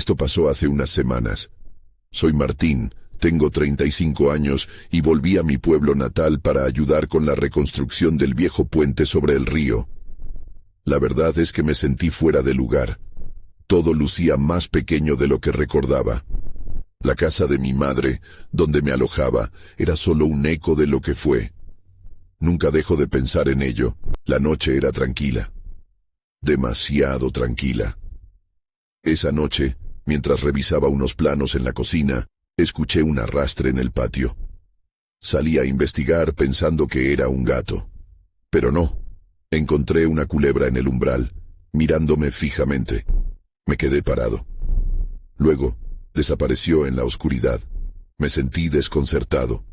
Esto pasó hace unas semanas. Soy Martín, tengo 35 años y volví a mi pueblo natal para ayudar con la reconstrucción del viejo puente sobre el río. La verdad es que me sentí fuera de lugar. Todo lucía más pequeño de lo que recordaba. La casa de mi madre, donde me alojaba, era solo un eco de lo que fue. Nunca dejo de pensar en ello. La noche era tranquila. Demasiado tranquila. Esa noche, mientras revisaba unos planos en la cocina, escuché un arrastre en el patio. Salí a investigar pensando que era un gato. Pero no. Encontré una culebra en el umbral, mirándome fijamente. Me quedé parado. Luego, desapareció en la oscuridad. Me sentí desconcertado.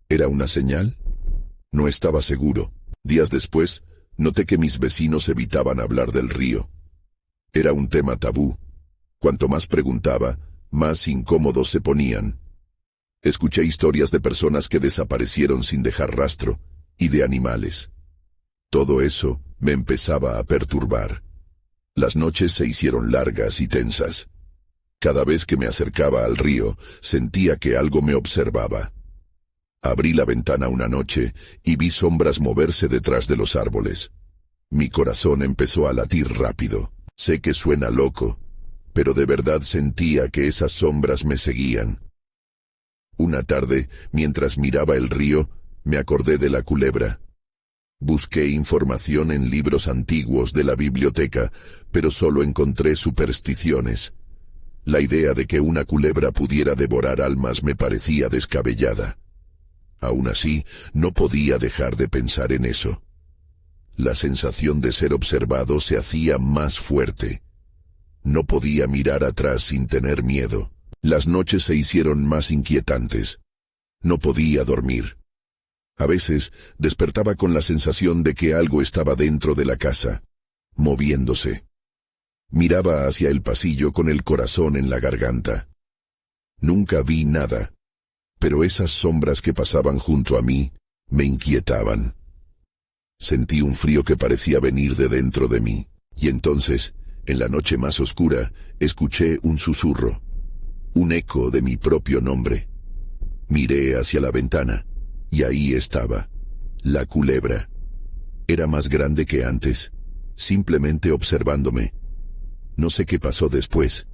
¿Era una señal? No estaba seguro. Días después, noté que mis vecinos evitaban hablar del río. Era un tema tabú. Cuanto más preguntaba, más incómodos se ponían. Escuché historias de personas que desaparecieron sin dejar rastro, y de animales. Todo eso me empezaba a perturbar. Las noches se hicieron largas y tensas. Cada vez que me acercaba al río, sentía que algo me observaba. Abrí la ventana una noche y vi sombras moverse detrás de los árboles. Mi corazón empezó a latir rápido. Sé que suena loco, pero de verdad sentía que esas sombras me seguían. Una tarde, mientras miraba el río, me acordé de la culebra. Busqué información en libros antiguos de la biblioteca, pero solo encontré supersticiones. La idea de que una culebra pudiera devorar almas me parecía descabellada. Aún así, no podía dejar de pensar en eso. La sensación de ser observado se hacía más fuerte. No podía mirar atrás sin tener miedo. Las noches se hicieron más inquietantes. No podía dormir. A veces despertaba con la sensación de que algo estaba dentro de la casa, moviéndose. Miraba hacia el pasillo con el corazón en la garganta. Nunca vi nada, pero esas sombras que pasaban junto a mí me inquietaban. Sentí un frío que parecía venir de dentro de mí, y entonces, en la noche más oscura, escuché un susurro, un eco de mi propio nombre. Miré hacia la ventana, y ahí estaba, la culebra. Era más grande que antes, simplemente observándome. No sé qué pasó después.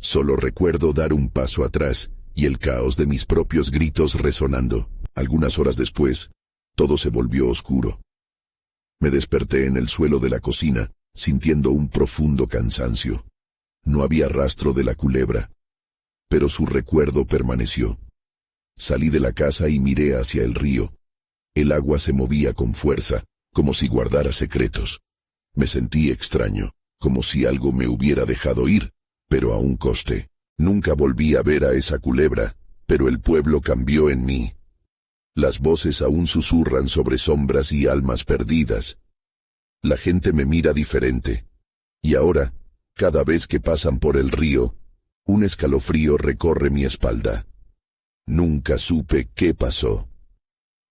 Solo recuerdo dar un paso atrás y el caos de mis propios gritos resonando. Algunas horas después, todo se volvió oscuro. Me desperté en el suelo de la cocina, sintiendo un profundo cansancio. No había rastro de la culebra, pero su recuerdo permaneció. Salí de la casa y miré hacia el río. El agua se movía con fuerza, como si guardara secretos. Me sentí extraño, como si algo me hubiera dejado ir, pero a un coste. Nunca volví a ver a esa culebra, pero el pueblo cambió en mí. Las voces aún susurran sobre sombras y almas perdidas. La gente me mira diferente. Y ahora, cada vez que pasan por el río, un escalofrío recorre mi espalda. Nunca supe qué pasó.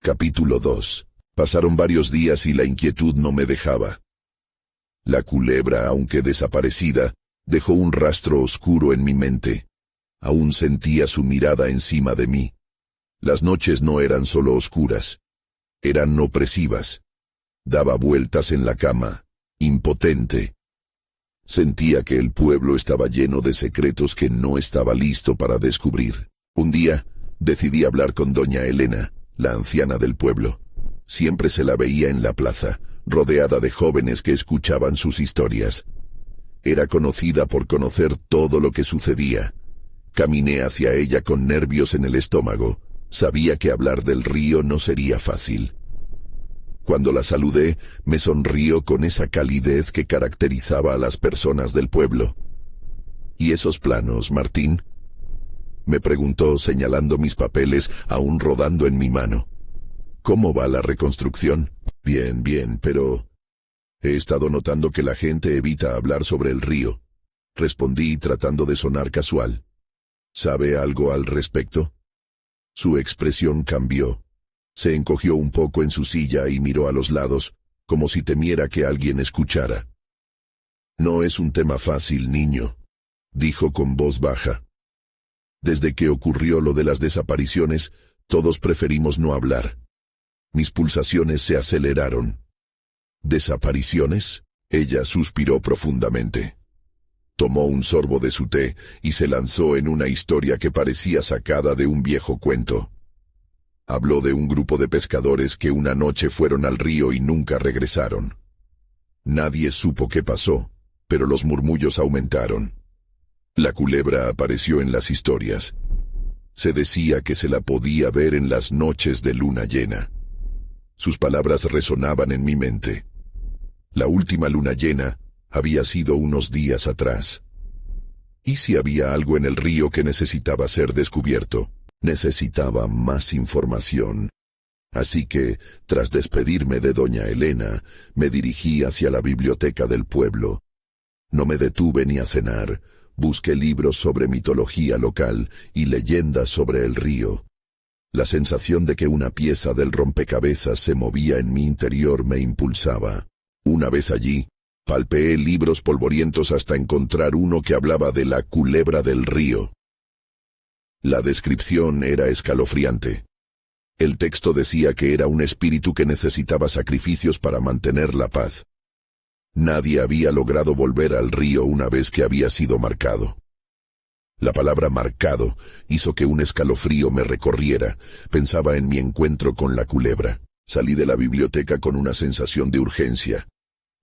Capítulo 2. Pasaron varios días y la inquietud no me dejaba. La culebra, aunque desaparecida, dejó un rastro oscuro en mi mente. Aún sentía su mirada encima de mí. Las noches no eran solo oscuras. Eran opresivas. Daba vueltas en la cama, impotente. Sentía que el pueblo estaba lleno de secretos que no estaba listo para descubrir. Un día, decidí hablar con doña Elena, la anciana del pueblo. Siempre se la veía en la plaza, rodeada de jóvenes que escuchaban sus historias. Era conocida por conocer todo lo que sucedía. Caminé hacia ella con nervios en el estómago. Sabía que hablar del río no sería fácil. Cuando la saludé, me sonrió con esa calidez que caracterizaba a las personas del pueblo. ¿Y esos planos, Martín?, me preguntó señalando mis papeles aún rodando en mi mano. ¿Cómo va la reconstrucción? Bien, pero he estado notando que la gente evita hablar sobre el río. Respondí tratando de sonar casual. ¿Sabe algo al respecto? Su expresión cambió. Se encogió un poco en su silla y miró a los lados, como si temiera que alguien escuchara. No es un tema fácil, niño. dijo con voz baja. Desde que ocurrió lo de las desapariciones, todos preferimos no hablar. Mis pulsaciones se aceleraron. ¿Desapariciones? Ella suspiró profundamente. Tomó un sorbo de su té y se lanzó en una historia que parecía sacada de un viejo cuento. Habló de un grupo de pescadores que una noche fueron al río y nunca regresaron. Nadie supo qué pasó, pero los murmullos aumentaron. La culebra apareció en las historias. Se decía que se la podía ver en las noches de luna llena. Sus palabras resonaban en mi mente. La última luna llena había sido unos días atrás. ¿Y si había algo en el río que necesitaba ser descubierto? Necesitaba más información. Así que, tras despedirme de doña Elena, me dirigí hacia la biblioteca del pueblo. No me detuve ni a cenar. Busqué libros sobre mitología local y leyendas sobre el río. La sensación de que una pieza del rompecabezas se movía en mi interior me impulsaba. Una vez allí, palpeé libros polvorientos hasta encontrar uno que hablaba de la culebra del río. La descripción era escalofriante. El texto decía que era un espíritu que necesitaba sacrificios para mantener la paz. Nadie había logrado volver al río una vez que había sido marcado. La palabra marcado hizo que un escalofrío me recorriera. Pensaba en mi encuentro con la culebra. Salí de la biblioteca con una sensación de urgencia.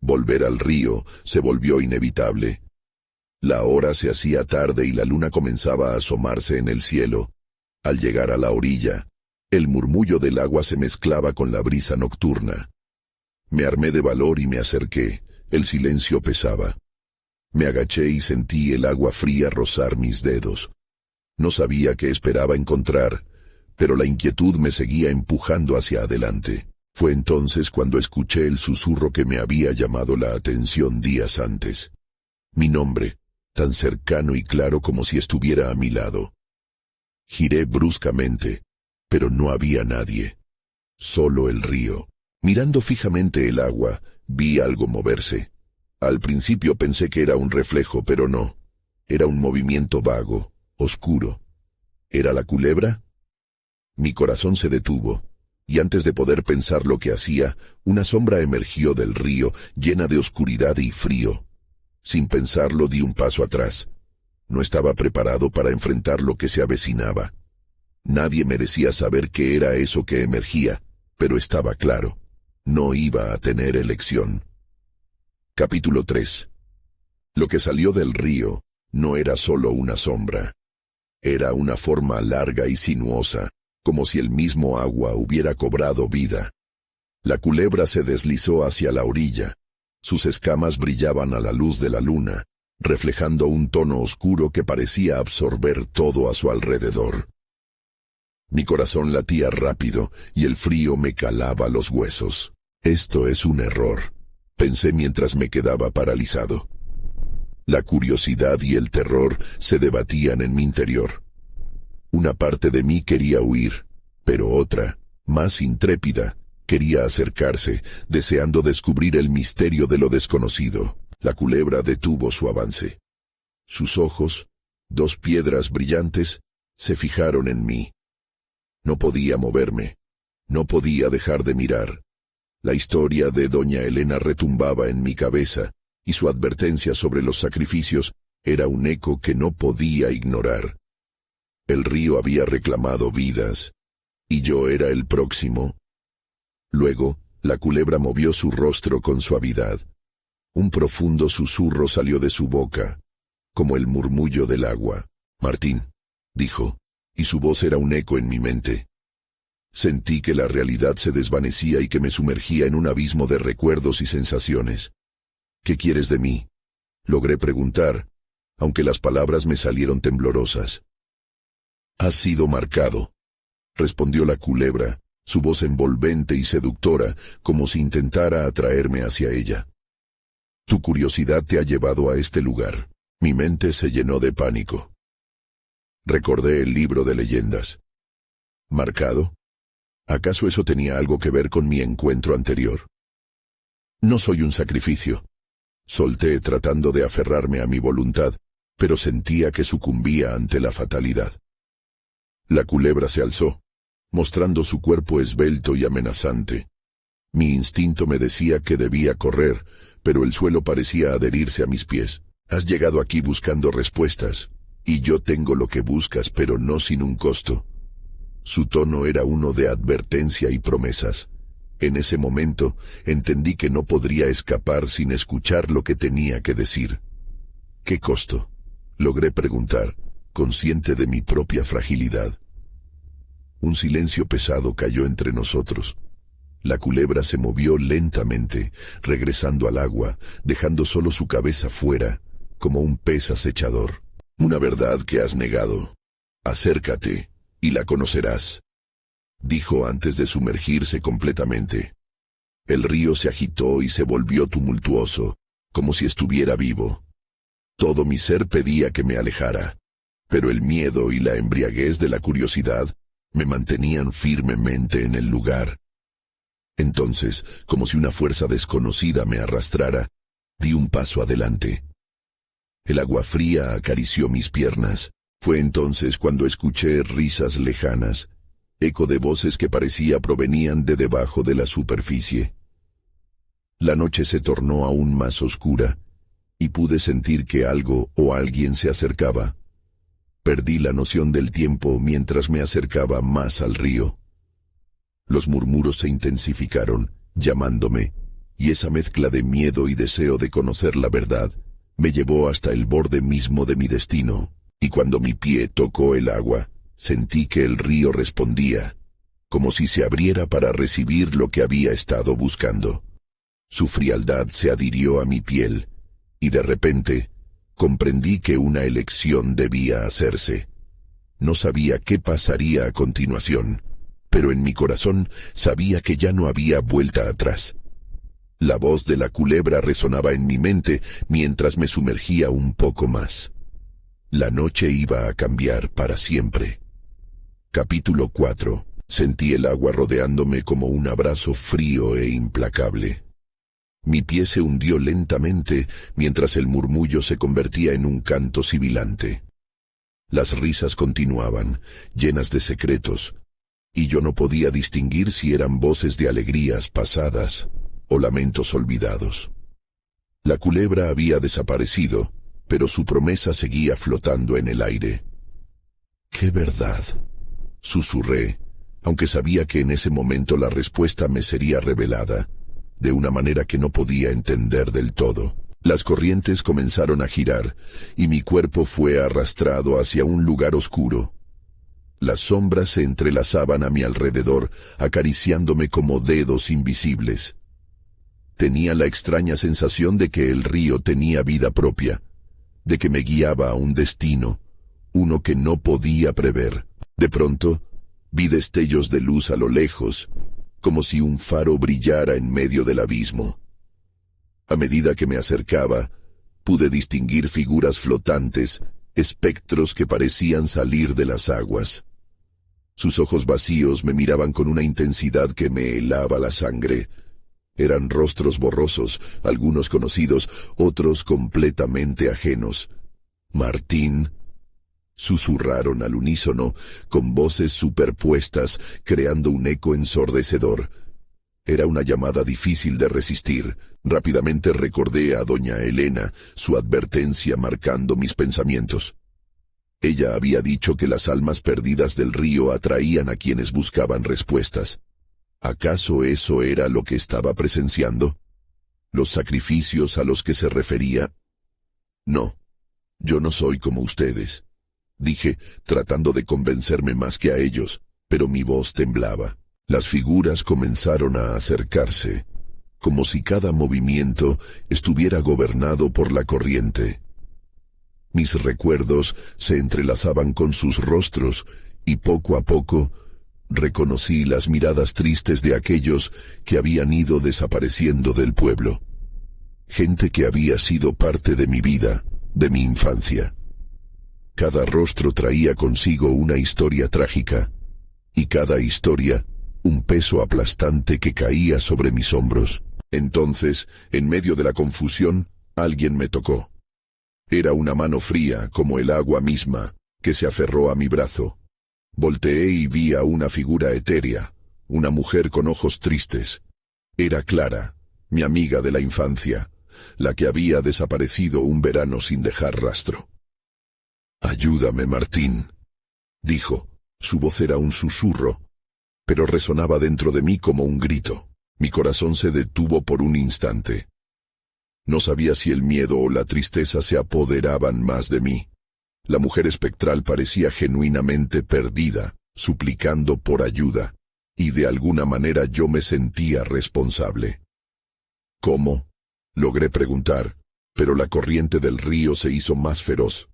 Volver al río se volvió inevitable. La hora se hacía tarde y la luna comenzaba a asomarse en el cielo. Al llegar a la orilla, el murmullo del agua se mezclaba con la brisa nocturna. Me armé de valor y me acerqué. El silencio pesaba. Me agaché y sentí el agua fría rozar mis dedos. No sabía qué esperaba encontrar, pero la inquietud me seguía empujando hacia adelante. Fue entonces cuando escuché el susurro que me había llamado la atención días antes. Mi nombre, tan cercano y claro como si estuviera a mi lado. Giré bruscamente, pero no había nadie. Solo el río. Mirando fijamente el agua, vi algo moverse. Al principio pensé que era un reflejo, pero no. Era un movimiento vago, oscuro. ¿Era la culebra? Mi corazón se detuvo, y antes de poder pensar lo que hacía, una sombra emergió del río, llena de oscuridad y frío. Sin pensarlo, di un paso atrás. No estaba preparado para enfrentar lo que se avecinaba. Nadie merecía saber qué era eso que emergía, pero estaba claro. No iba a tener elección. Capítulo 3. Lo que salió del río no era solo una sombra. Era una forma larga y sinuosa, como si el mismo agua hubiera cobrado vida. La culebra se deslizó hacia la orilla. Sus escamas brillaban a la luz de la luna, reflejando un tono oscuro que parecía absorber todo a su alrededor. Mi corazón latía rápido y el frío me calaba los huesos. Esto es un error, pensé mientras me quedaba paralizado. La curiosidad y el terror se debatían en mi interior. Una parte de mí quería huir, pero otra, más intrépida, quería acercarse, deseando descubrir el misterio de lo desconocido. La culebra detuvo su avance. Sus ojos, dos piedras brillantes, se fijaron en mí. No podía moverme, no podía dejar de mirar. La historia de doña Elena retumbaba en mi cabeza, y su advertencia sobre los sacrificios era un eco que no podía ignorar. El río había reclamado vidas, y yo era el próximo. Luego, la culebra movió su rostro con suavidad. Un profundo susurro salió de su boca, como el murmullo del agua. «Martín», dijo, y su voz era un eco en mi mente. Sentí que la realidad se desvanecía y que me sumergía en un abismo de recuerdos y sensaciones. «¿Qué quieres de mí?», logré preguntar, aunque las palabras me salieron temblorosas. «Has sido marcado», respondió la culebra, su voz envolvente y seductora, como si intentara atraerme hacia ella. «Tu curiosidad te ha llevado a este lugar». Mi mente se llenó de pánico. Recordé el libro de leyendas. ¿Marcado? ¿Acaso eso tenía algo que ver con mi encuentro anterior? No soy un sacrificio. Solté tratando de aferrarme a mi voluntad, pero sentía que sucumbía ante la fatalidad. La culebra se alzó, mostrando su cuerpo esbelto y amenazante. Mi instinto me decía que debía correr, pero el suelo parecía adherirse a mis pies. Has llegado aquí buscando respuestas, y yo tengo lo que buscas, pero no sin un costo. Su tono era uno de advertencia y promesas. En ese momento entendí que no podría escapar sin escuchar lo que tenía que decir. ¿Qué costo?, logré preguntar, consciente de mi propia fragilidad. Un silencio pesado cayó entre nosotros. La culebra se movió lentamente, regresando al agua, dejando solo su cabeza fuera, como un pez acechador. Una verdad que has negado. Acércate, y la conocerás, dijo antes de sumergirse completamente. El río se agitó y se volvió tumultuoso, como si estuviera vivo. Todo mi ser pedía que me alejara, pero el miedo y la embriaguez de la curiosidad me mantenían firmemente en el lugar. Entonces, como si una fuerza desconocida me arrastrara, di un paso adelante. El agua fría acarició mis piernas. Fue entonces cuando escuché risas lejanas, eco de voces que parecía provenían de debajo de la superficie. La noche se tornó aún más oscura, y pude sentir que algo o alguien se acercaba. Perdí la noción del tiempo mientras me acercaba más al río. Los murmuros se intensificaron, llamándome, y esa mezcla de miedo y deseo de conocer la verdad me llevó hasta el borde mismo de mi destino, y cuando mi pie tocó el agua, sentí que el río respondía, como si se abriera para recibir lo que había estado buscando. Su frialdad se adhirió a mi piel, y de repente comprendí que una elección debía hacerse. No sabía qué pasaría a continuación, pero en mi corazón sabía que ya no había vuelta atrás. La voz de la culebra resonaba en mi mente mientras me sumergía un poco más. La noche iba a cambiar para siempre. Capítulo 4. Sentí el agua rodeándome como un abrazo frío e implacable. Mi pie se hundió lentamente mientras el murmullo se convertía en un canto sibilante. Las risas continuaban, llenas de secretos, y yo no podía distinguir si eran voces de alegrías pasadas o lamentos olvidados. La culebra había desaparecido, pero su promesa seguía flotando en el aire. ¡Qué verdad!, susurré, aunque sabía que en ese momento la respuesta me sería revelada, de una manera que no podía entender del todo. Las corrientes comenzaron a girar, y mi cuerpo fue arrastrado hacia un lugar oscuro. Las sombras se entrelazaban a mi alrededor, acariciándome como dedos invisibles. Tenía la extraña sensación de que el río tenía vida propia, de que me guiaba a un destino, uno que no podía prever. De pronto, vi destellos de luz a lo lejos, como si un faro brillara en medio del abismo. A medida que me acercaba, pude distinguir figuras flotantes, espectros que parecían salir de las aguas. Sus ojos vacíos me miraban con una intensidad que me helaba la sangre. Eran rostros borrosos, algunos conocidos, otros completamente ajenos. «Martín», susurraron al unísono, con voces superpuestas, creando un eco ensordecedor. Era una llamada difícil de resistir. Rápidamente recordé a doña Elena, su advertencia marcando mis pensamientos. Ella había dicho que las almas perdidas del río atraían a quienes buscaban respuestas. ¿Acaso eso era lo que estaba presenciando? ¿Los sacrificios a los que se refería? No, yo no soy como ustedes, dije, tratando de convencerme más que a ellos, pero mi voz temblaba. Las figuras comenzaron a acercarse, como si cada movimiento estuviera gobernado por la corriente. Mis recuerdos se entrelazaban con sus rostros, y poco a poco reconocí las miradas tristes de aquellos que habían ido desapareciendo del pueblo. Gente que había sido parte de mi vida, de mi infancia. Cada rostro traía consigo una historia trágica, y cada historia un peso aplastante que caía sobre mis hombros. Entonces, en medio de la confusión, alguien me tocó. Era una mano fría, como el agua misma, que se aferró a mi brazo. Volteé y vi a una figura etérea, una mujer con ojos tristes. Era Clara, mi amiga de la infancia, la que había desaparecido un verano sin dejar rastro. «Ayúdame, Martín», dijo. Su voz era un susurro, pero resonaba dentro de mí como un grito. Mi corazón se detuvo por un instante. No sabía si el miedo o la tristeza se apoderaban más de mí. La mujer espectral parecía genuinamente perdida, suplicando por ayuda, y de alguna manera yo me sentía responsable. «¿Cómo?», logré preguntar, pero la corriente del río se hizo más feroz.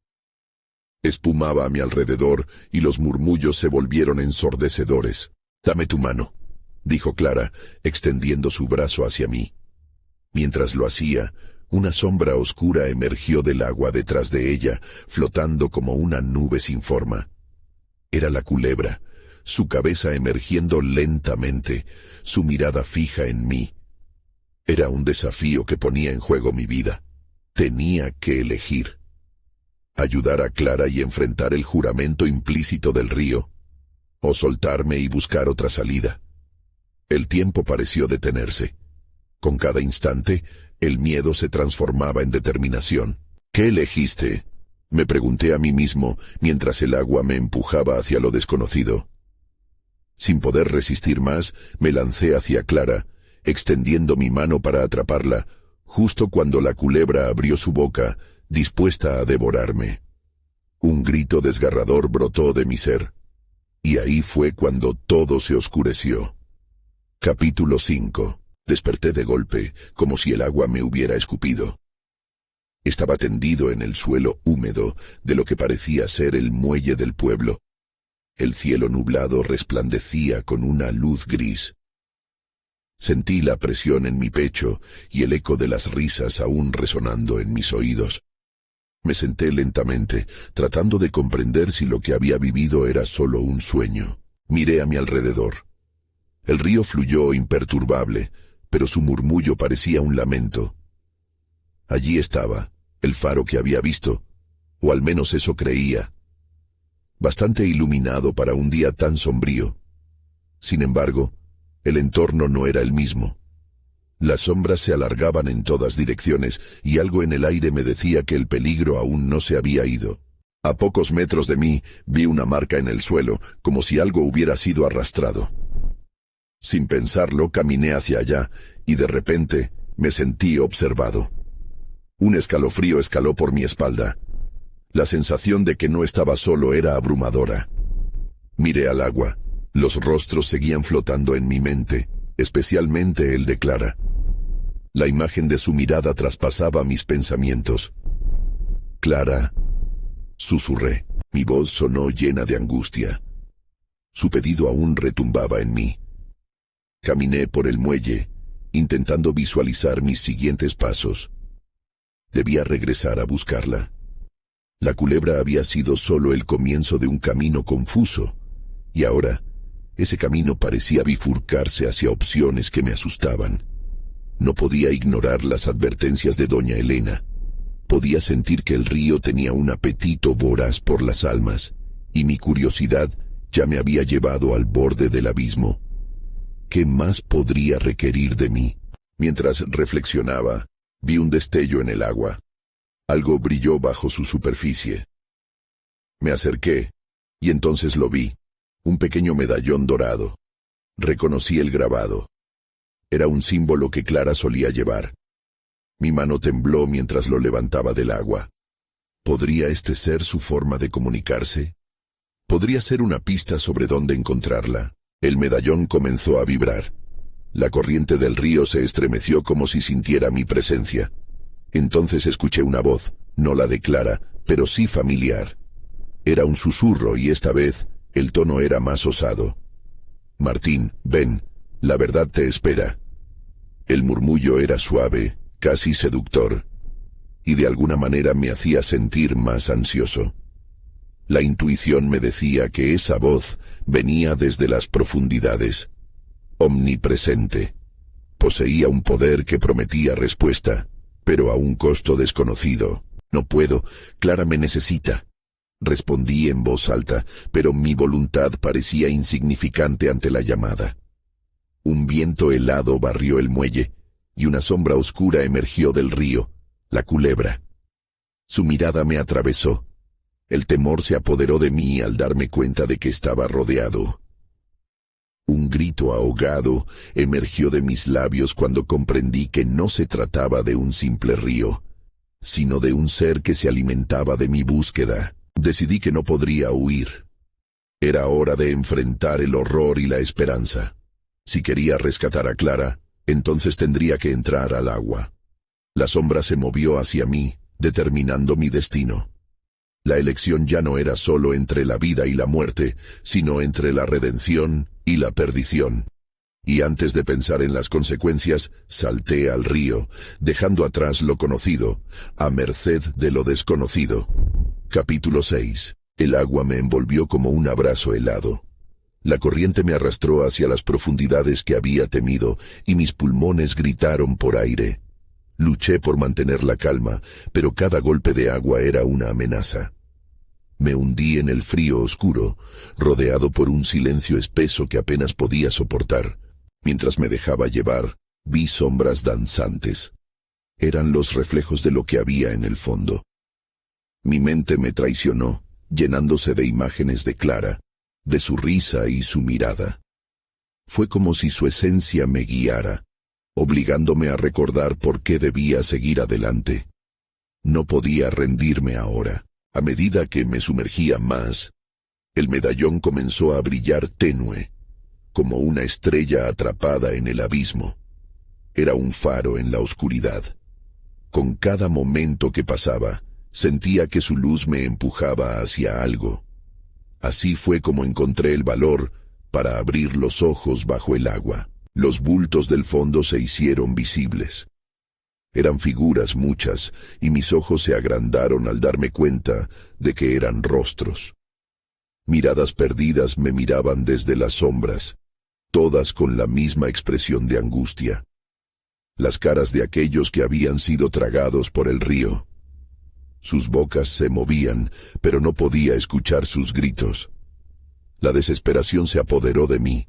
Espumaba a mi alrededor y los murmullos se volvieron ensordecedores. «Dame tu mano», dijo Clara, extendiendo su brazo hacia mí. Mientras lo hacía, una sombra oscura emergió del agua detrás de ella, flotando como una nube sin forma. Era la culebra, su cabeza emergiendo lentamente, su mirada fija en mí. Era un desafío que ponía en juego mi vida. Tenía que elegir. Ayudar a Clara y enfrentar el juramento implícito del río, o soltarme y buscar otra salida. El tiempo pareció detenerse. Con cada instante, el miedo se transformaba en determinación. «¿Qué elegiste?», me pregunté a mí mismo mientras el agua me empujaba hacia lo desconocido. Sin poder resistir más, me lancé hacia Clara, extendiendo mi mano para atraparla, justo cuando la culebra abrió su boca, dispuesta a devorarme. Un grito desgarrador brotó de mi ser, y ahí fue cuando todo se oscureció. Capítulo 5. Desperté de golpe, como si el agua me hubiera escupido. Estaba tendido en el suelo húmedo de lo que parecía ser el muelle del pueblo. El cielo nublado resplandecía con una luz gris. Sentí la presión en mi pecho y el eco de las risas aún resonando en mis oídos. Me senté lentamente, tratando de comprender si lo que había vivido era solo un sueño. Miré a mi alrededor. El río fluyó imperturbable, pero su murmullo parecía un lamento. Allí estaba, el faro que había visto, o al menos eso creía. Bastante iluminado para un día tan sombrío. Sin embargo, el entorno no era el mismo. Las sombras se alargaban en todas direcciones y algo en el aire me decía que el peligro aún no se había ido. A pocos metros de mí vi una marca en el suelo, como si algo hubiera sido arrastrado. Sin pensarlo, caminé hacia allá y de repente me sentí observado. Un escalofrío escaló por mi espalda. La sensación de que no estaba solo era abrumadora. Miré al agua. Los rostros seguían flotando en mi mente, especialmente el de Clara. La imagen de su mirada traspasaba mis pensamientos. «Clara», susurré. Mi voz sonó llena de angustia. Su pedido aún retumbaba en mí. Caminé por el muelle, intentando visualizar mis siguientes pasos. Debía regresar a buscarla. La culebra había sido solo el comienzo de un camino confuso, y ahora ese camino parecía bifurcarse hacia opciones que me asustaban. No podía ignorar las advertencias de doña Elena. Podía sentir que el río tenía un apetito voraz por las almas, y mi curiosidad ya me había llevado al borde del abismo. ¿Qué más podría requerir de mí? Mientras reflexionaba, vi un destello en el agua. Algo brilló bajo su superficie. Me acerqué, y entonces lo vi. Un pequeño medallón dorado. Reconocí el grabado. Era un símbolo que Clara solía llevar. Mi mano tembló mientras lo levantaba del agua. ¿Podría este ser su forma de comunicarse? ¿Podría ser una pista sobre dónde encontrarla? El medallón comenzó a vibrar. La corriente del río se estremeció como si sintiera mi presencia. Entonces escuché una voz, no la de Clara, pero sí familiar. Era un susurro y esta vez el tono era más osado. «Martín, ven, la verdad te espera». El murmullo era suave, casi seductor, y de alguna manera me hacía sentir más ansioso. La intuición me decía que esa voz venía desde las profundidades, omnipresente. Poseía un poder que prometía respuesta, pero a un costo desconocido. No puedo, Clara me necesita. Respondí en voz alta, pero mi voluntad parecía insignificante ante la llamada. Un viento helado barrió el muelle, y una sombra oscura emergió del río, la culebra. Su mirada me atravesó. El temor se apoderó de mí al darme cuenta de que estaba rodeado. Un grito ahogado emergió de mis labios cuando comprendí que no se trataba de un simple río, sino de un ser que se alimentaba de mi búsqueda. Decidí que no podría huir. Era hora de enfrentar el horror y la esperanza. Si quería rescatar a Clara, entonces tendría que entrar al agua. La sombra se movió hacia mí, determinando mi destino. La elección ya no era solo entre la vida y la muerte, sino entre la redención y la perdición. Y antes de pensar en las consecuencias, salté al río, dejando atrás lo conocido, a merced de lo desconocido. Capítulo 6. El agua me envolvió como un abrazo helado. La corriente me arrastró hacia las profundidades que había temido, y mis pulmones gritaron por aire. Luché por mantener la calma, pero cada golpe de agua era una amenaza. Me hundí en el frío oscuro, rodeado por un silencio espeso que apenas podía soportar. Mientras me dejaba llevar, vi sombras danzantes. Eran los reflejos de lo que había en el fondo. Mi mente me traicionó, llenándose de imágenes de Clara, de su risa y su mirada. Fue como si su esencia me guiara, obligándome a recordar por qué debía seguir adelante. No podía rendirme ahora. A medida que me sumergía más, el medallón comenzó a brillar tenue, como una estrella atrapada en el abismo. Era un faro en la oscuridad. Con cada momento que pasaba, sentía que su luz me empujaba hacia algo. Así fue como encontré el valor para abrir los ojos bajo el agua. Los bultos del fondo se hicieron visibles. Eran figuras muchas, y mis ojos se agrandaron al darme cuenta de que eran rostros. Miradas perdidas me miraban desde las sombras, todas con la misma expresión de angustia. Las caras de aquellos que habían sido tragados por el río. Sus bocas se movían, pero no podía escuchar sus gritos. La desesperación se apoderó de mí,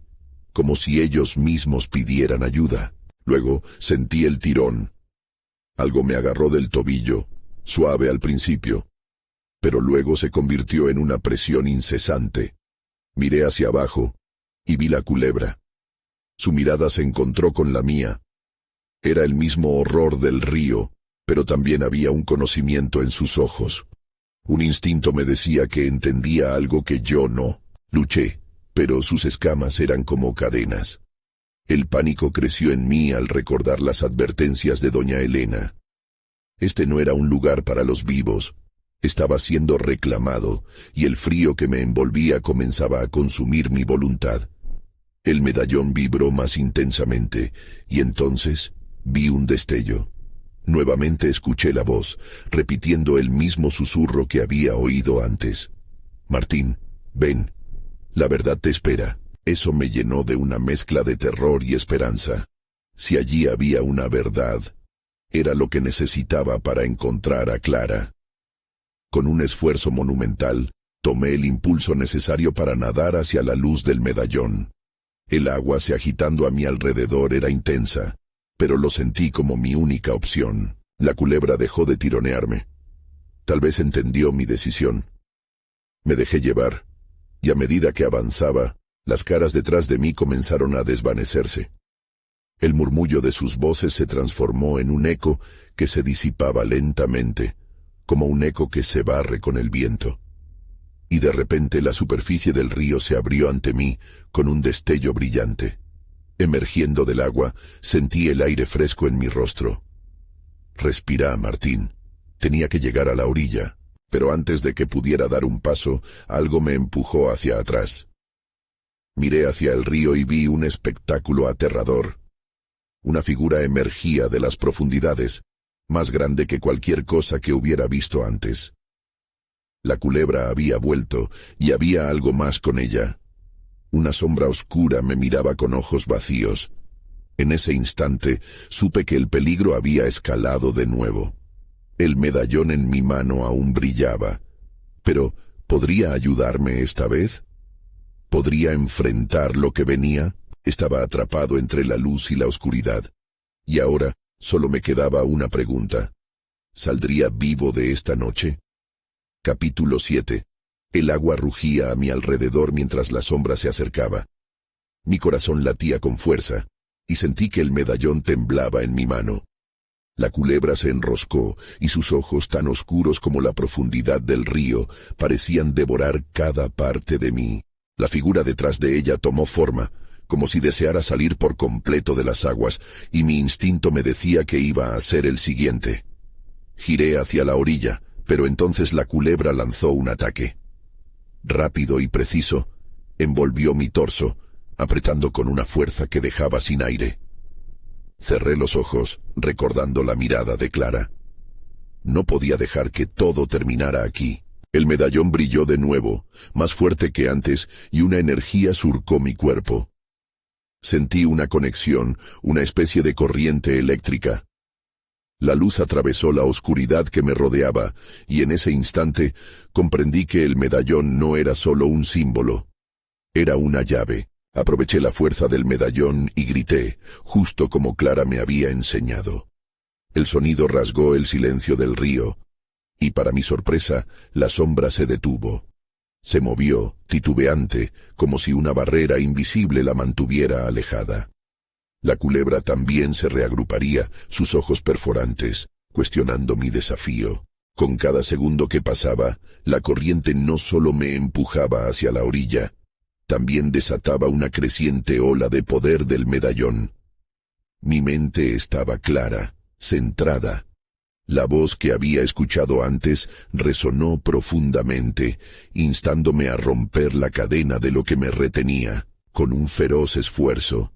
como si ellos mismos pidieran ayuda. Luego sentí el tirón. Algo me agarró del tobillo, suave al principio, pero luego se convirtió en una presión incesante. Miré hacia abajo y vi la culebra. Su mirada se encontró con la mía. Era el mismo horror del río, pero también había un conocimiento en sus ojos. Un instinto me decía que entendía algo que yo no. Luché, pero sus escamas eran como cadenas. El pánico creció en mí al recordar las advertencias de doña Elena. Este no era un lugar para los vivos. Estaba siendo reclamado, y el frío que me envolvía comenzaba a consumir mi voluntad. El medallón vibró más intensamente, y entonces vi un destello. Nuevamente escuché la voz, repitiendo el mismo susurro que había oído antes. «Martín, ven. La verdad te espera». Eso me llenó de una mezcla de terror y esperanza. Si allí había una verdad, era lo que necesitaba para encontrar a Clara. Con un esfuerzo monumental, tomé el impulso necesario para nadar hacia la luz del medallón. El agua se agitando a mi alrededor era intensa, pero lo sentí como mi única opción. La culebra dejó de tironearme. Tal vez entendió mi decisión. Me dejé llevar, y a medida que avanzaba, las caras detrás de mí comenzaron a desvanecerse. El murmullo de sus voces se transformó en un eco que se disipaba lentamente, como un eco que se barre con el viento. Y de repente la superficie del río se abrió ante mí con un destello brillante. Emergiendo del agua, sentí el aire fresco en mi rostro. Respira, Martín. Tenía que llegar a la orilla, pero antes de que pudiera dar un paso, algo me empujó hacia atrás. Miré hacia el río y vi un espectáculo aterrador. Una figura emergía de las profundidades, más grande que cualquier cosa que hubiera visto antes. La culebra había vuelto, y había algo más con ella. Una sombra oscura me miraba con ojos vacíos. En ese instante supe que el peligro había escalado de nuevo. El medallón en mi mano aún brillaba. Pero, ¿podría ayudarme esta vez? ¿Podría enfrentar lo que venía? Estaba atrapado entre la luz y la oscuridad. Y ahora solo me quedaba una pregunta. ¿Saldría vivo de esta noche? Capítulo 7. El agua rugía a mi alrededor mientras la sombra se acercaba. Mi corazón latía con fuerza, y sentí que el medallón temblaba en mi mano. La culebra se enroscó, y sus ojos, tan oscuros como la profundidad del río, parecían devorar cada parte de mí. La figura detrás de ella tomó forma, como si deseara salir por completo de las aguas, y mi instinto me decía que iba a ser el siguiente. Giré hacia la orilla, pero entonces la culebra lanzó un ataque. Rápido y preciso, envolvió mi torso, apretando con una fuerza que dejaba sin aire. Cerré los ojos, recordando la mirada de Clara. No podía dejar que todo terminara aquí. El medallón brilló de nuevo, más fuerte que antes, y una energía surcó mi cuerpo. Sentí una conexión, una especie de corriente eléctrica. La luz atravesó la oscuridad que me rodeaba, y en ese instante comprendí que el medallón no era solo un símbolo. Era una llave. Aproveché la fuerza del medallón y grité, justo como Clara me había enseñado. El sonido rasgó el silencio del río, y para mi sorpresa, la sombra se detuvo. Se movió, titubeante, como si una barrera invisible la mantuviera alejada. La culebra también se reagruparía, sus ojos perforantes, cuestionando mi desafío. Con cada segundo que pasaba, la corriente no solo me empujaba hacia la orilla, también desataba una creciente ola de poder del medallón. Mi mente estaba clara, centrada. La voz que había escuchado antes resonó profundamente, instándome a romper la cadena de lo que me retenía. Con un feroz esfuerzo,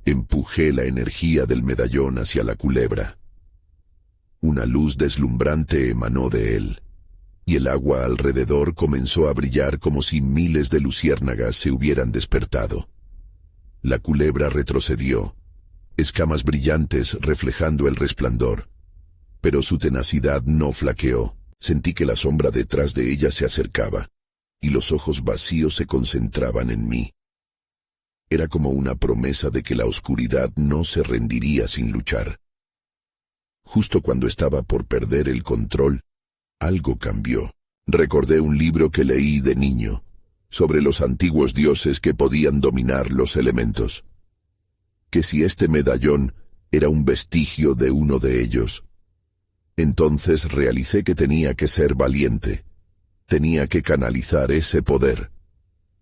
empujé la energía del medallón hacia la culebra. Una luz deslumbrante emanó de él, y el agua alrededor comenzó a brillar como si miles de luciérnagas se hubieran despertado. La culebra retrocedió, escamas brillantes reflejando el resplandor, pero su tenacidad no flaqueó. Sentí que la sombra detrás de ella se acercaba, y los ojos vacíos se concentraban en mí. Era como una promesa de que la oscuridad no se rendiría sin luchar. Justo cuando estaba por perder el control, algo cambió. Recordé un libro que leí de niño, sobre los antiguos dioses que podían dominar los elementos. Que si este medallón era un vestigio de uno de ellos. Entonces realicé que tenía que ser valiente. Tenía que canalizar ese poder.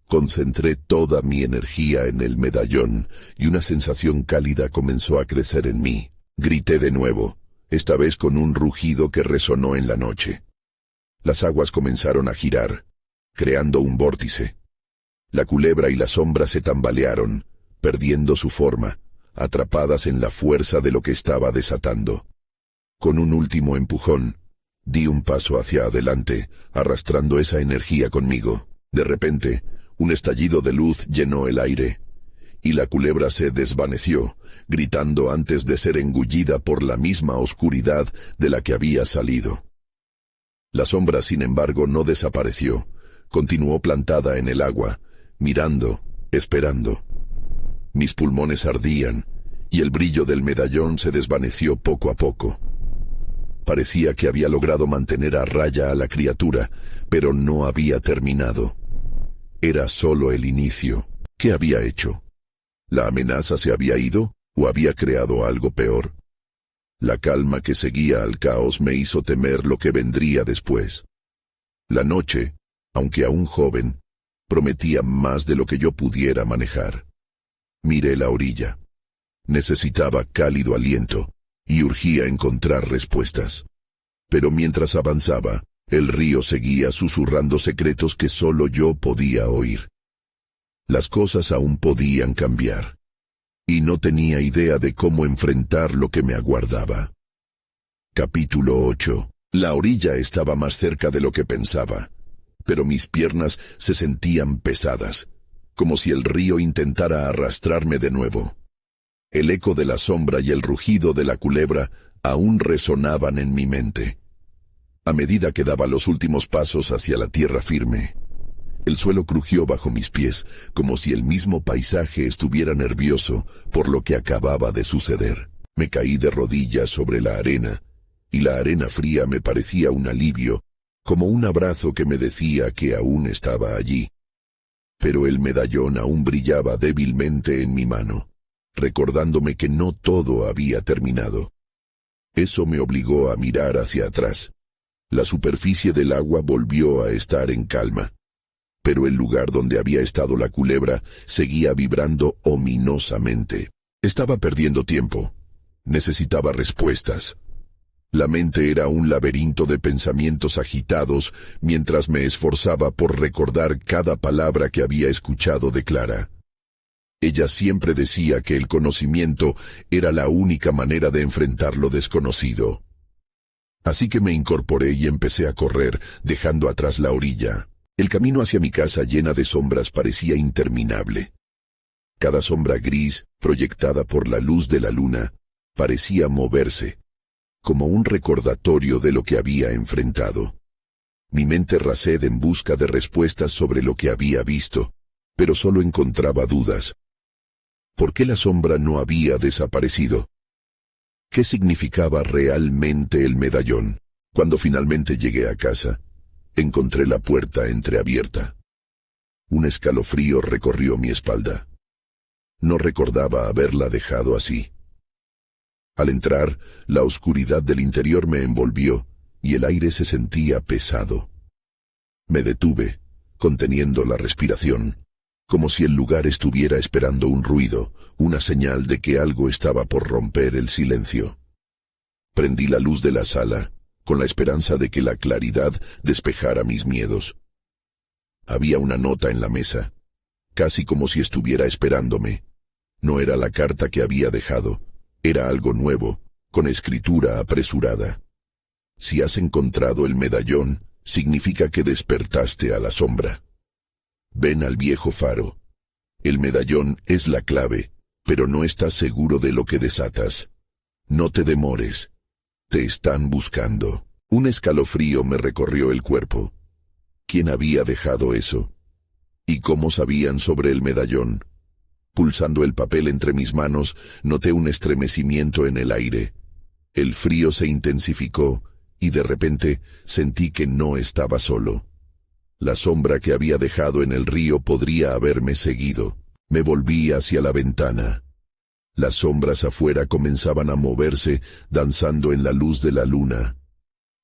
Concentré toda mi energía en el medallón, y una sensación cálida comenzó a crecer en mí. Grité de nuevo, esta vez con un rugido que resonó en la noche. Las aguas comenzaron a girar, creando un vórtice. La culebra y la sombra se tambalearon, perdiendo su forma, atrapadas en la fuerza de lo que estaba desatando. Con un último empujón, di un paso hacia adelante, arrastrando esa energía conmigo. De repente, un estallido de luz llenó el aire, y la culebra se desvaneció, gritando antes de ser engullida por la misma oscuridad de la que había salido. La sombra, sin embargo, no desapareció. Continuó plantada en el agua, mirando, esperando. Mis pulmones ardían, y el brillo del medallón se desvaneció poco a poco. Parecía que había logrado mantener a raya a la criatura, pero no había terminado. Era solo el inicio. ¿Qué había hecho? ¿La amenaza se había ido o había creado algo peor? La calma que seguía al caos me hizo temer lo que vendría después. La noche, aunque aún joven, prometía más de lo que yo pudiera manejar. Miré la orilla. Necesitaba cálido aliento y urgía encontrar respuestas. Pero mientras avanzaba, el río seguía susurrando secretos que solo yo podía oír. Las cosas aún podían cambiar, y no tenía idea de cómo enfrentar lo que me aguardaba. Capítulo 8. La orilla estaba más cerca de lo que pensaba, pero mis piernas se sentían pesadas, como si el río intentara arrastrarme de nuevo. El eco de la sombra y el rugido de la culebra aún resonaban en mi mente. A medida que daba los últimos pasos hacia la tierra firme, el suelo crujió bajo mis pies, como si el mismo paisaje estuviera nervioso por lo que acababa de suceder. Me caí de rodillas sobre la arena, y la arena fría me parecía un alivio, como un abrazo que me decía que aún estaba allí. Pero el medallón aún brillaba débilmente en mi mano, recordándome que no todo había terminado. Eso me obligó a mirar hacia atrás. La superficie del agua volvió a estar en calma, pero el lugar donde había estado la culebra seguía vibrando ominosamente. Estaba perdiendo tiempo. Necesitaba respuestas. La mente era un laberinto de pensamientos agitados mientras me esforzaba por recordar cada palabra que había escuchado de Clara. Ella siempre decía que el conocimiento era la única manera de enfrentar lo desconocido. Así que me incorporé y empecé a correr, dejando atrás la orilla. El camino hacia mi casa llena de sombras parecía interminable. Cada sombra gris, proyectada por la luz de la luna, parecía moverse, como un recordatorio de lo que había enfrentado. Mi mente raced en busca de respuestas sobre lo que había visto, pero solo encontraba dudas. ¿Por qué la sombra no había desaparecido? ¿Qué significaba realmente el medallón? Cuando finalmente llegué a casa, encontré la puerta entreabierta. Un escalofrío recorrió mi espalda. No recordaba haberla dejado así. Al entrar, la oscuridad del interior me envolvió y el aire se sentía pesado. Me detuve, conteniendo la respiración, como si el lugar estuviera esperando un ruido, una señal de que algo estaba por romper el silencio. Prendí la luz de la sala, con la esperanza de que la claridad despejara mis miedos. Había una nota en la mesa, casi como si estuviera esperándome. No era la carta que había dejado. Era algo nuevo, con escritura apresurada. Si has encontrado el medallón, significa que despertaste a la sombra. Ven al viejo faro. El medallón es la clave, pero no estás seguro de lo que desatas. No te demores. Te están buscando. Un escalofrío me recorrió el cuerpo. ¿Quién había dejado eso? ¿Y cómo sabían sobre el medallón? Pulsando el papel entre mis manos, noté un estremecimiento en el aire. El frío se intensificó, y de repente sentí que no estaba solo. La sombra que había dejado en el río podría haberme seguido. Me volví hacia la ventana. Las sombras afuera comenzaban a moverse, danzando en la luz de la luna.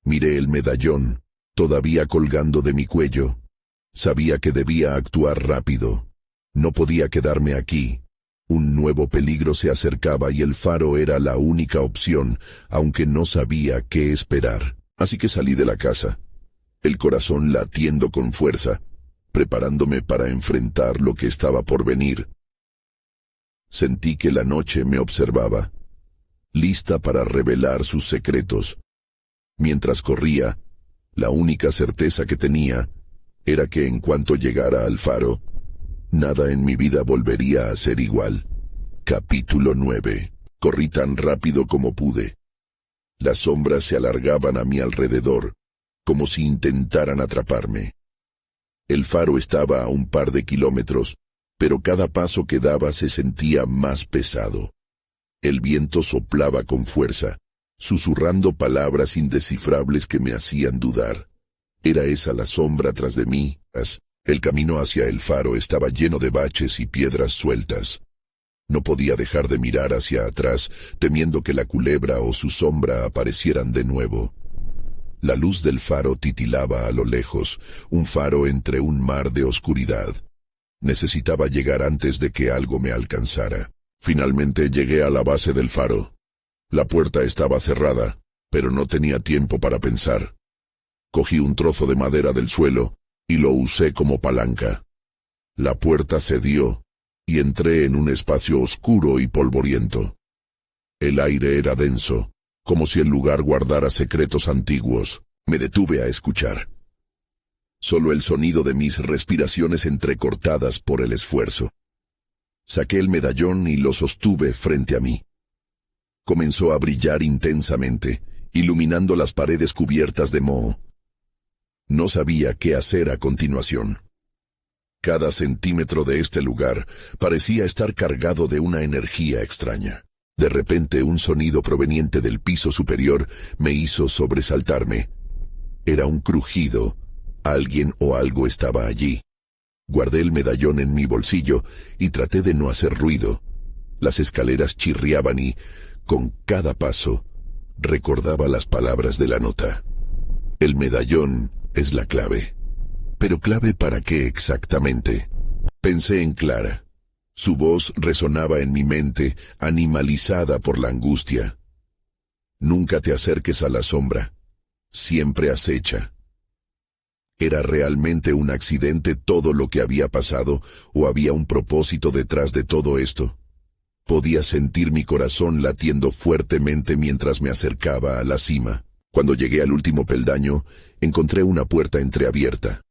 Miré el medallón, todavía colgando de mi cuello. Sabía que debía actuar rápido. No podía quedarme aquí. Un nuevo peligro se acercaba y el faro era la única opción, aunque no sabía qué esperar. Así que salí de la casa, el corazón latiendo con fuerza, preparándome para enfrentar lo que estaba por venir. Sentí que la noche me observaba, lista para revelar sus secretos. Mientras corría, la única certeza que tenía era que en cuanto llegara al faro, nada en mi vida volvería a ser igual. Capítulo 9. Corrí tan rápido como pude. Las sombras se alargaban a mi alrededor, como si intentaran atraparme. El faro estaba a un par de kilómetros, pero cada paso que daba se sentía más pesado. El viento soplaba con fuerza, susurrando palabras indescifrables que me hacían dudar. ¿Era esa la sombra tras de mí? El camino hacia el faro estaba lleno de baches y piedras sueltas. No podía dejar de mirar hacia atrás, temiendo que la culebra o su sombra aparecieran de nuevo. La luz del faro titilaba a lo lejos, un faro entre un mar de oscuridad. Necesitaba llegar antes de que algo me alcanzara. Finalmente llegué a la base del faro. La puerta estaba cerrada, pero no tenía tiempo para pensar. Cogí un trozo de madera del suelo y lo usé como palanca. La puerta cedió y entré en un espacio oscuro y polvoriento. El aire era denso, como si el lugar guardara secretos antiguos. Me detuve a escuchar. Solo el sonido de mis respiraciones entrecortadas por el esfuerzo. Saqué el medallón y lo sostuve frente a mí. Comenzó a brillar intensamente, iluminando las paredes cubiertas de moho. No sabía qué hacer a continuación. Cada centímetro de este lugar parecía estar cargado de una energía extraña. De repente, un sonido proveniente del piso superior me hizo sobresaltarme. Era un crujido. Alguien o algo estaba allí. Guardé el medallón en mi bolsillo y traté de no hacer ruido. Las escaleras chirriaban y, con cada paso, recordaba las palabras de la nota. El medallón es la clave. ¿Pero clave para qué exactamente? Pensé en Clara. Su voz resonaba en mi mente, animalizada por la angustia. Nunca te acerques a la sombra. Siempre acecha. ¿Era realmente un accidente todo lo que había pasado o había un propósito detrás de todo esto? Podía sentir mi corazón latiendo fuertemente mientras me acercaba a la cima. Cuando llegué al último peldaño, encontré una puerta entreabierta.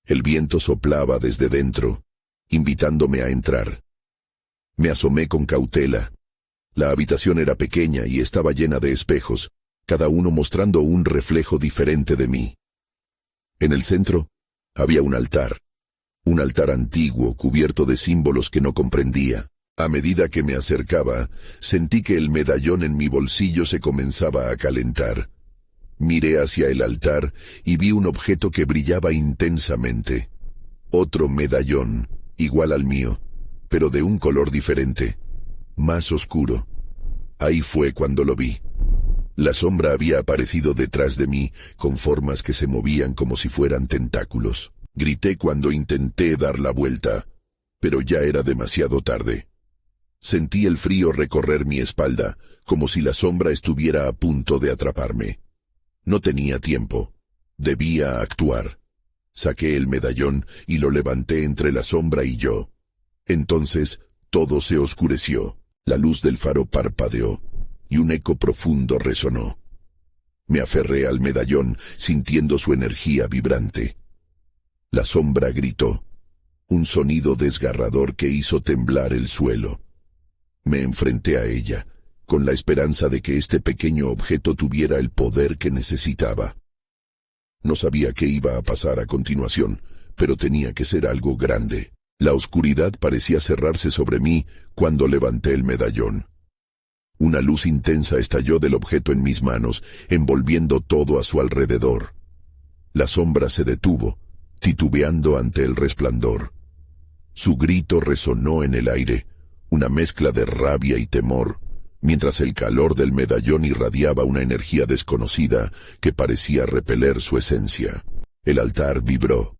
El viento soplaba desde dentro, invitándome a entrar. Me asomé con cautela. La habitación era pequeña y estaba llena de espejos, cada uno mostrando un reflejo diferente de mí. En el centro había un altar antiguo cubierto de símbolos que no comprendía. A medida que me acercaba, sentí que el medallón en mi bolsillo se comenzaba a calentar. Miré hacia el altar y vi un objeto que brillaba intensamente. Otro medallón, igual al mío, pero de un color diferente, más oscuro. Ahí fue cuando lo vi. La sombra había aparecido detrás de mí, con formas que se movían como si fueran tentáculos. Grité cuando intenté dar la vuelta, pero ya era demasiado tarde. Sentí el frío recorrer mi espalda, como si la sombra estuviera a punto de atraparme. No tenía tiempo. Debía actuar. Saqué el medallón y lo levanté entre la sombra y yo. Entonces, todo se oscureció. La luz del faro parpadeó, y un eco profundo resonó. Me aferré al medallón, sintiendo su energía vibrante. La sombra gritó, un sonido desgarrador que hizo temblar el suelo. Me enfrenté a ella, con la esperanza de que este pequeño objeto tuviera el poder que necesitaba. No sabía qué iba a pasar a continuación, pero tenía que ser algo grande. La oscuridad parecía cerrarse sobre mí cuando levanté el medallón. Una luz intensa estalló del objeto en mis manos, envolviendo todo a su alrededor. La sombra se detuvo, titubeando ante el resplandor. Su grito resonó en el aire, una mezcla de rabia y temor, mientras el calor del medallón irradiaba una energía desconocida que parecía repeler su esencia. El altar vibró,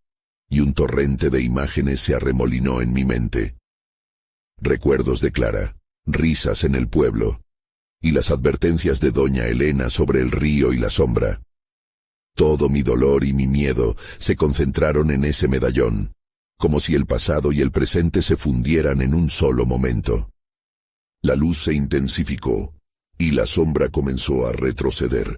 y un torrente de imágenes se arremolinó en mi mente. Recuerdos de Clara, risas en el pueblo, y las advertencias de doña Elena sobre el río y la sombra. Todo mi dolor y mi miedo se concentraron en ese medallón, como si el pasado y el presente se fundieran en un solo momento. La luz se intensificó, y la sombra comenzó a retroceder,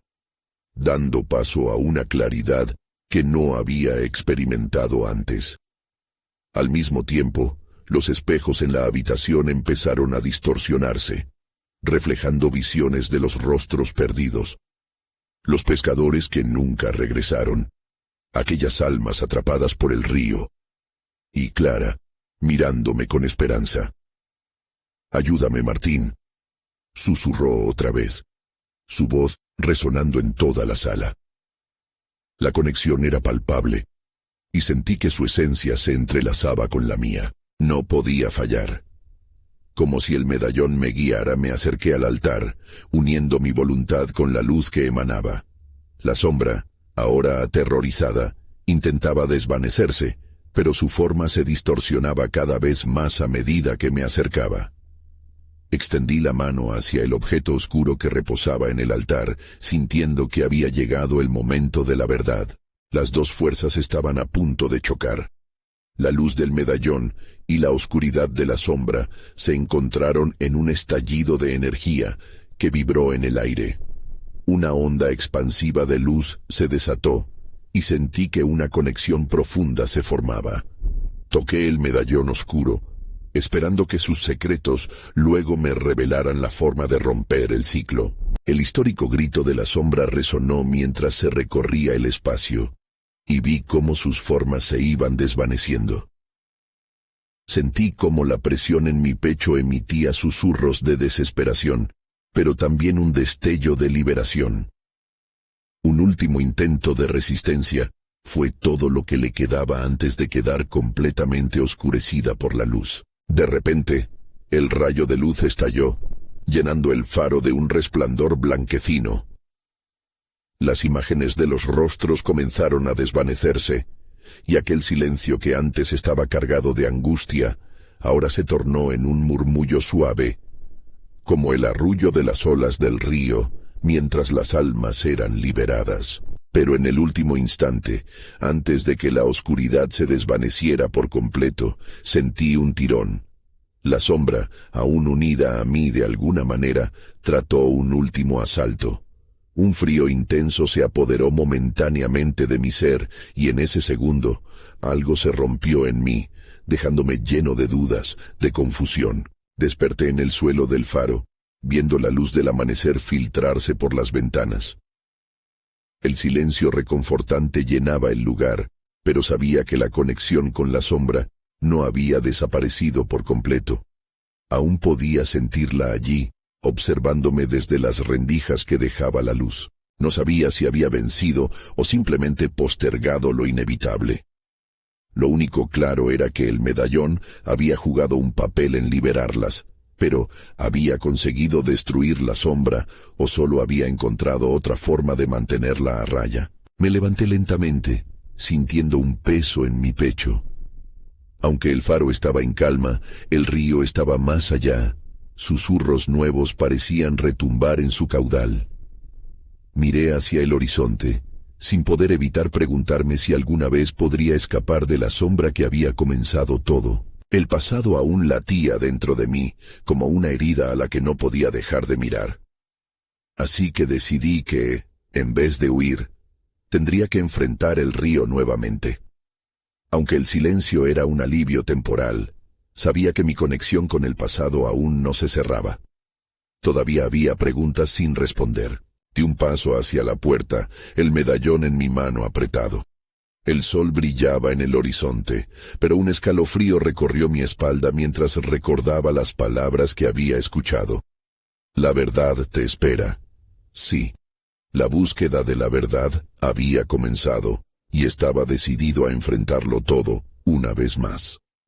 dando paso a una claridad que no había experimentado antes. Al mismo tiempo, los espejos en la habitación empezaron a distorsionarse, reflejando visiones de los rostros perdidos. Los pescadores que nunca regresaron, aquellas almas atrapadas por el río, y Clara, mirándome con esperanza. «Ayúdame, Martín», susurró otra vez, su voz resonando en toda la sala. La conexión era palpable, y sentí que su esencia se entrelazaba con la mía. No podía fallar. Como si el medallón me guiara, me acerqué al altar, uniendo mi voluntad con la luz que emanaba. La sombra, ahora aterrorizada, intentaba desvanecerse, pero su forma se distorsionaba cada vez más a medida que me acercaba. Extendí la mano hacia el objeto oscuro que reposaba en el altar, sintiendo que había llegado el momento de la verdad. Las dos fuerzas estaban a punto de chocar. La luz del medallón y la oscuridad de la sombra se encontraron en un estallido de energía que vibró en el aire. Una onda expansiva de luz se desató, y sentí que una conexión profunda se formaba. Toqué el medallón oscuro, esperando que sus secretos luego me revelaran la forma de romper el ciclo. El histórico grito de la sombra resonó mientras se recorría el espacio, y vi cómo sus formas se iban desvaneciendo. Sentí cómo la presión en mi pecho emitía susurros de desesperación, pero también un destello de liberación. Un último intento de resistencia fue todo lo que le quedaba antes de quedar completamente oscurecida por la luz. De repente, el rayo de luz estalló, llenando el faro de un resplandor blanquecino. Las imágenes de los rostros comenzaron a desvanecerse, y aquel silencio que antes estaba cargado de angustia, ahora se tornó en un murmullo suave, como el arrullo de las olas del río, mientras las almas eran liberadas. Pero en el último instante, antes de que la oscuridad se desvaneciera por completo, sentí un tirón. La sombra, aún unida a mí de alguna manera, trató un último asalto. Un frío intenso se apoderó momentáneamente de mi ser, y en ese segundo, algo se rompió en mí, dejándome lleno de dudas, de confusión. Desperté en el suelo del faro, viendo la luz del amanecer filtrarse por las ventanas. El silencio reconfortante llenaba el lugar, pero sabía que la conexión con la sombra no había desaparecido por completo. Aún podía sentirla allí, observándome desde las rendijas que dejaba la luz. No sabía si había vencido o simplemente postergado lo inevitable. Lo único claro era que el medallón había jugado un papel en liberarlas, pero ¿había conseguido destruir la sombra o solo había encontrado otra forma de mantenerla a raya? Me levanté lentamente, sintiendo un peso en mi pecho. Aunque el faro estaba en calma, el río estaba más allá. Susurros nuevos parecían retumbar en su caudal. Miré hacia el horizonte, sin poder evitar preguntarme si alguna vez podría escapar de la sombra que había comenzado todo. El pasado aún latía dentro de mí, como una herida a la que no podía dejar de mirar. Así que decidí que, en vez de huir, tendría que enfrentar el río nuevamente. Aunque el silencio era un alivio temporal, sabía que mi conexión con el pasado aún no se cerraba. Todavía había preguntas sin responder. Di un paso hacia la puerta, el medallón en mi mano apretado. El sol brillaba en el horizonte, pero un escalofrío recorrió mi espalda mientras recordaba las palabras que había escuchado. La verdad te espera. Sí, la búsqueda de la verdad había comenzado, y estaba decidido a enfrentarlo todo, una vez más.